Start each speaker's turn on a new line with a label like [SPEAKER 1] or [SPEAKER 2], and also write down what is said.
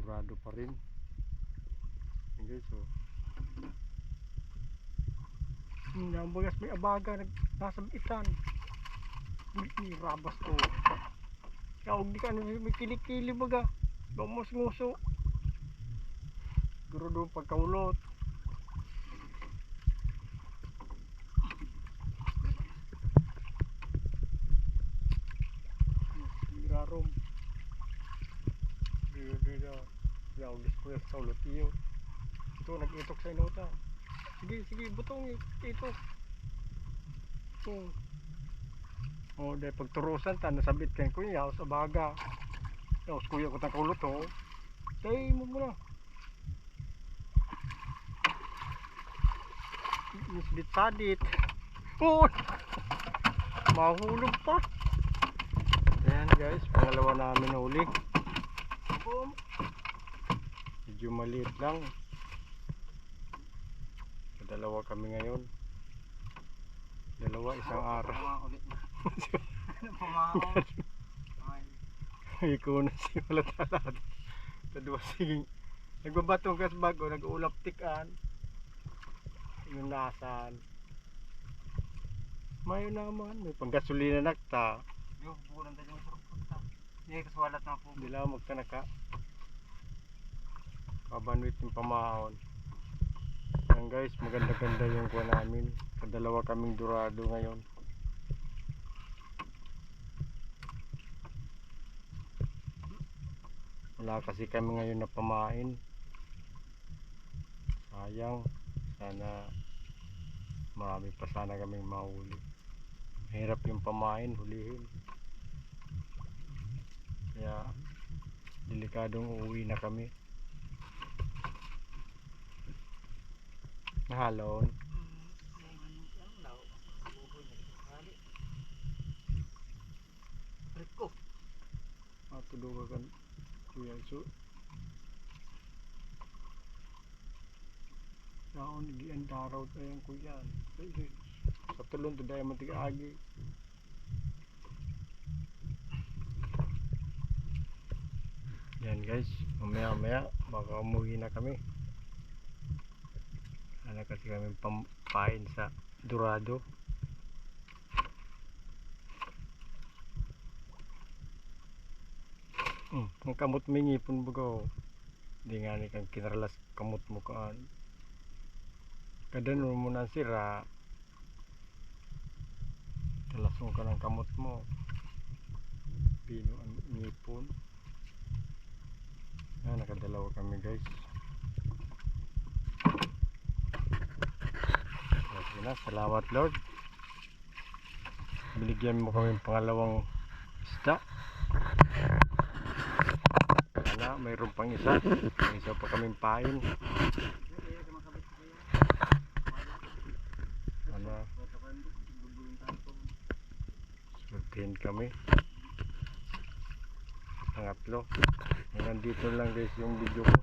[SPEAKER 1] Dorado pa rin. Yan guys, oh. Bagas may abaga nasa itan. May rabas to. Kaya huwag di ka may kilikili baga. Lumos-nguso. Siguro doon pagkaulot. Rarom. Dito. Yaw, diskuya sa ulot iyo. Ito, nag-itok sa inota. Sige, butong itok. Dahil pagturusan ta, nasabit kayo kuya sa baga. Yaw, kuya ko takulot oh. Tay mo muna. Misbit-sadit. Oh! Mahulog pa. Ayan guys, pangalawa namin huli. Medyo maliit lang. Dalawa kami ngayon. Dalawa isang araw. Ikaw na si Malatalad. Tadwa sige. Nagbabatong gas bago, nag-ulap tikan. Yung nasan. Mayo naman, may panggasolina nakta.
[SPEAKER 2] Yung bulan tayo yung surupta. Hindi kaswalat na po.
[SPEAKER 1] Dila magkanaka. Kabanwit yung pamahon. Yan guys, maganda-ganda yung kuha namin. Kadalawa kaming Dorado ngayon. Wala kasi kami ngayon na pamain. Sayang. Sana marami pa sana kaming mahuli. Mahirap yung pamain, hulihin. Kaya delikadong uuwi na kami. Nahalon.
[SPEAKER 2] Riko.
[SPEAKER 1] Tuduga kan kuya so. Naon di andaraw tayong kuya. Sa tulon to dai man tigaagi. Yan guys, mamaya baka umuwi na kami. Ano kasi kami pampain sa Dorado. Ang kamot mingipon bugaw. Di nga ni kang kinaralas kamot mo kaan. Kadan mo na sira. Talasong ka ng kamot mo. Pino ang ngipon. Nakadalawa kami guys. Okay na, salamat Lord. Binigyan mo kami pangalawang isda. Sana mayroon pang isa. May isa pa kaming pain. Sana surtihin kami. Pangatlo. Nandito lang guys yung video ko.